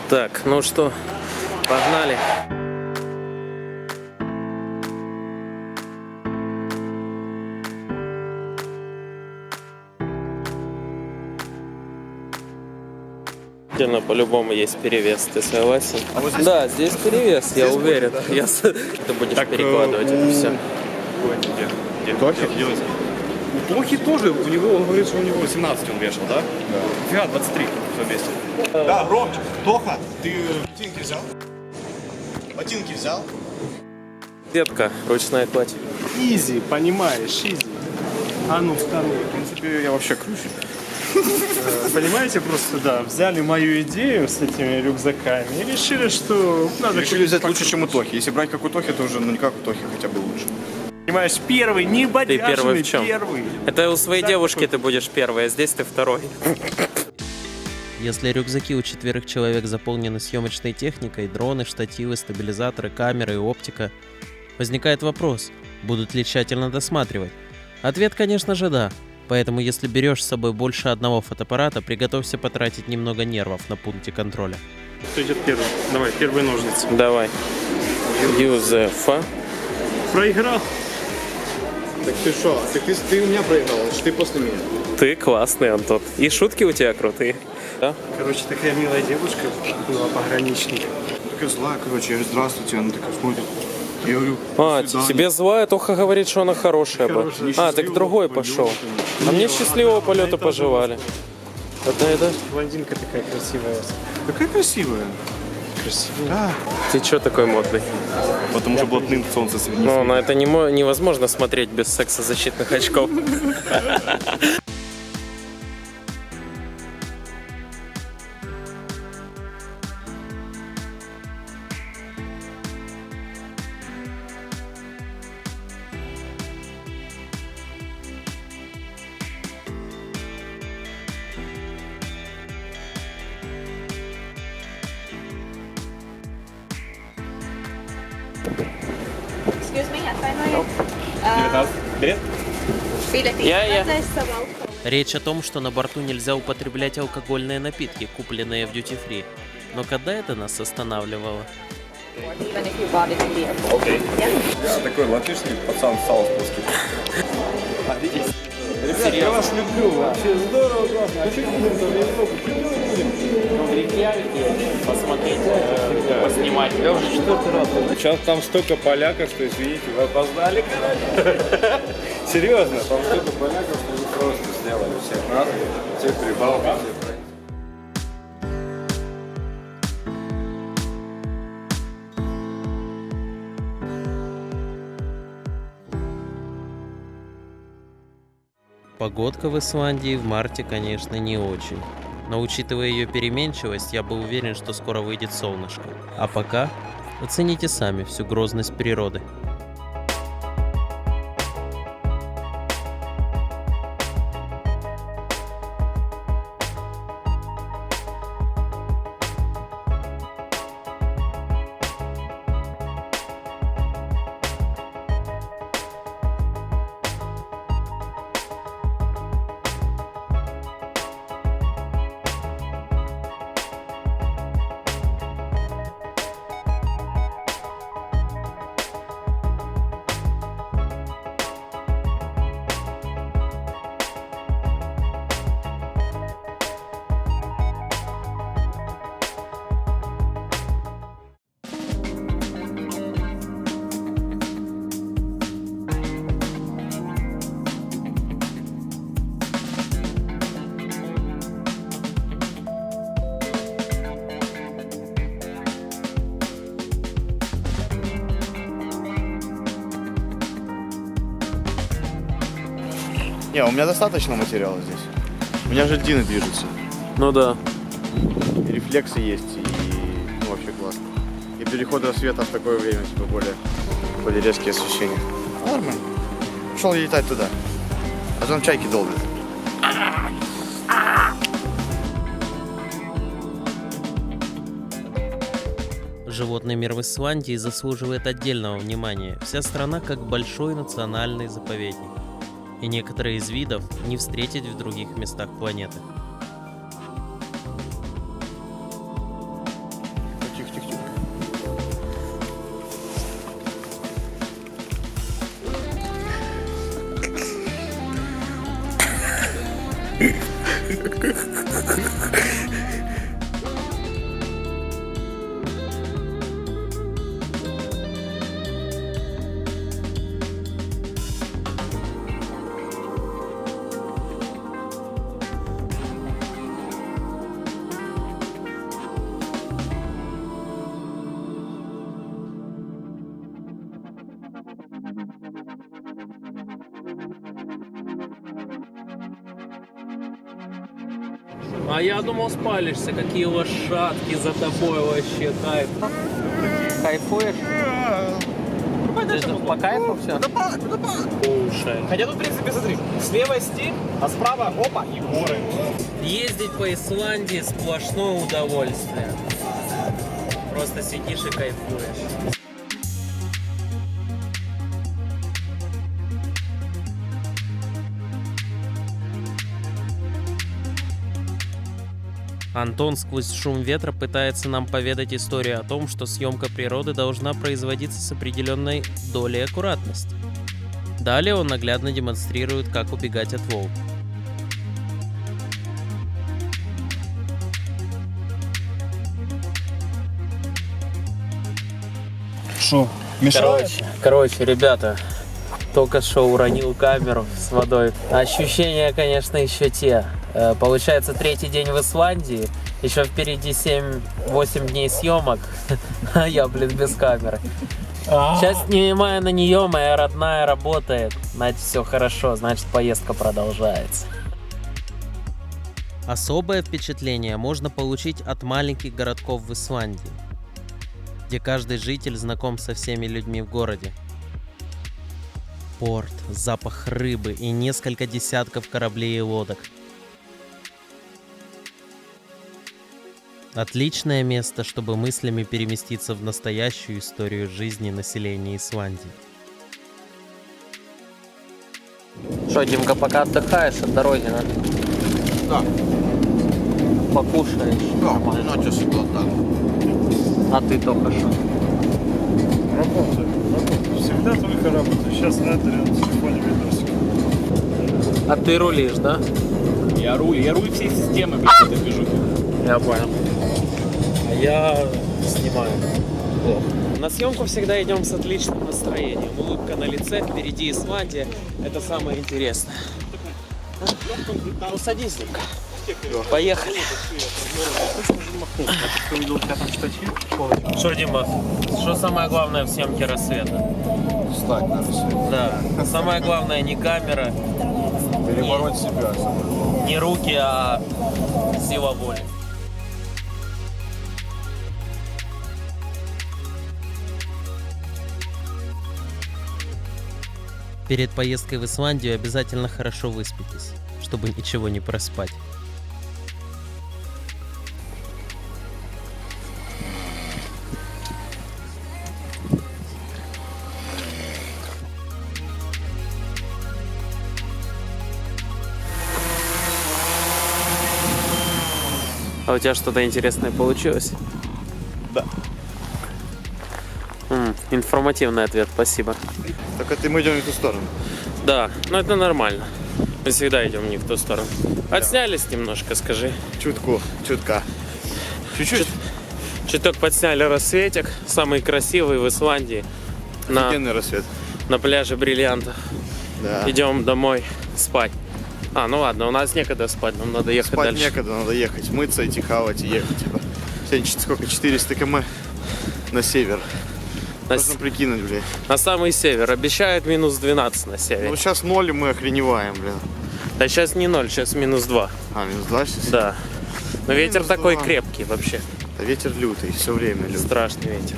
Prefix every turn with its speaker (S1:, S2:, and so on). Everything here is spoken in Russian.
S1: Так, ну что, погнали. По-любому есть перевес, ты согласен? Да, здесь перевес, я уверен. Ты будешь перекладывать это все.
S2: Тохи? У Тохи тоже, у него, он говорит, что у него 18 он вешал, да? Да. Фига, 23 все вместе.
S3: Да, Ромчик, Тоха, ты ботинки взял? Ботинки взял?
S1: Сетка, ручная кладь.
S4: Изи, понимаешь, изи. А ну, вторую.
S2: В принципе, я вообще круче.
S4: Понимаете, просто, да, взяли мою идею с этими рюкзаками и решили, что надо...
S2: Решили взять лучше, чем у Тохи. Если брать как у Тохи, то уже, ну, не как у Тохи, хотя бы лучше.
S4: Понимаешь, первый, не
S1: Ты
S4: бодяжный,
S1: первый в чем?
S4: первый.
S1: Это у своей девушки ты будешь первый, а здесь ты второй.
S5: Если рюкзаки у 4 человек заполнены съемочной техникой, дроны, штативы, стабилизаторы, камеры и оптика, возникает вопрос, будут ли тщательно досматривать? Ответ, конечно же, да. Поэтому, если берешь с собой больше одного фотоаппарата, приготовься потратить немного нервов на пункте контроля.
S4: Кто идет первый? Давай, первые ножницы.
S1: Давай. Юзефа.
S4: Проиграл.
S3: Так ты что? Так ты у меня проиграл, значит ты после меня.
S1: Ты классный, Антон. И шутки у тебя крутые. Да?
S4: Короче, такая милая девушка была пограничник.
S2: Такая злая, короче, я говорю, здравствуйте, она такая смотрит. Я говорю,
S1: А,
S2: до свидания.
S1: тебе злая, Тоха говорит, что она хорошая была. А, так другой пошел. А мне счастливого полета пожелали. Это?
S4: Блондинка такая красивая.
S2: Какая красивая.
S4: Красивая.
S2: Да.
S1: Ты чё такой модный?
S2: Потому что блатным солнце светит.
S1: Ну, на это невозможно смотреть без сексозащитных очков.
S6: Excuse me, finally.
S2: Билет?
S1: Я.
S5: Речь о том, что на борту нельзя употреблять алкогольные напитки, купленные в duty-free. Но когда это нас останавливало?
S6: Even if you bought it in the airport.
S2: Окей.
S6: Yeah.
S2: Такой латышский пацан Салсбургский.
S3: Ребята, я вас люблю, вообще здорово, классно. А что не будем там в Европу?
S1: Посмотреть, поснимать.
S3: Я уже 4-й раз. Сейчас там столько поляков, что, извините, вы опоздали, короче. Серьезно, там столько поляков, что вы просто сделали всех нас, всех прибалков, всех.
S5: Погодка в Исландии в марте, конечно, не очень. Но учитывая ее переменчивость, я был уверен, что скоро выйдет солнышко. А пока оцените сами всю грозность природы.
S2: Не, у меня достаточно материала здесь. У меня же льдины движутся.
S1: Ну да.
S2: И рефлексы есть, и ну, вообще классно. И переход рассвета в такое время, типа более резкие освещения. Нормально. Пошел летать туда. А там чайки долбят.
S5: Животный мир в Исландии заслуживает отдельного внимания. Вся страна как большой национальный заповедник. И некоторые из видов не встретить в других местах планеты. А я думал, спалишься. Какие лошадки за тобой вообще. Кайф. Кайфуешь? По кайфу все? Слушай.
S7: Хотя тут, в принципе, смотри, слева степь, а справа, опа, и горы.
S5: Ездить по Исландии сплошное удовольствие. Просто сидишь и кайфуешь. Антон сквозь шум ветра пытается нам поведать историю о том, что съемка природы должна производиться с определенной долей аккуратности. Далее он наглядно демонстрирует, как убегать от волн.
S4: Что,
S5: Короче, ребята, только что уронил камеру с водой. Ощущения, конечно, еще те. Получается, 3-й день в Исландии, еще впереди 7-8 дней съемок, а я, без камеры. Сейчас снимаю на нее, моя родная работает, значит, все хорошо, значит, поездка продолжается. Особое впечатление можно получить от маленьких городков в Исландии, где каждый житель знаком со всеми людьми в городе. Порт, запах рыбы и несколько десятков кораблей и лодок. Отличное место, чтобы мыслями переместиться в настоящую историю жизни населения Исландии. Что, Димка, пока отдыхаешь от дороги, да?
S2: Да.
S5: Покушаешь?
S2: Да, начался там.
S5: А ты только что?
S4: Работаю. Всегда только работаю. Сейчас на телефоне видосик.
S5: А ты рулишь, да?
S7: Я руль всей системы, блядь, этой движухи.
S5: Я понял. А я снимаю. Плохо. На съемку всегда идем с отличным настроением. Улыбка на лице, впереди Исландия. Это самое интересное. Ну, садись, Димка. Поехали. Что, Дима, что самое главное в съемке рассвета?
S2: Встать на рассвет.
S5: Да, самое главное не камера,
S2: Перебороть себя.
S5: не руки, а сила воли. Перед поездкой в Исландию обязательно хорошо выспитесь, чтобы ничего не проспать. А у тебя что-то интересное получилось?
S2: Да.
S5: Информативный ответ, спасибо.
S2: Так это мы идем не в ту сторону.
S5: Да, но это нормально. Мы всегда идем не в ту сторону. Отснялись немножко, скажи.
S2: Чутка. Чуть-чуть.
S5: Чуток подсняли рассветик, самый красивый в Исландии.
S2: Офигенный рассвет.
S5: На пляже Бриллиантов.
S2: Да.
S5: Идем домой спать. Ну ладно, у нас некогда спать, нам надо ехать
S2: Спать
S5: дальше.
S2: некогда, надо ехать. Мыться, идти хавать и ехать. Типа. Сегодня сколько? 400 км на север. Можно прикинуть, блин.
S5: На самый север. Обещают минус 12 на севере.
S2: Ну сейчас 0 и мы охреневаем, блин.
S5: Да сейчас не 0, сейчас минус 2.
S2: Минус 2 сейчас?
S5: Да. Но ветер
S2: Минус
S5: такой
S2: 2.
S5: крепкий вообще.
S2: Да ветер лютый, все время лютый.
S5: Страшный ветер.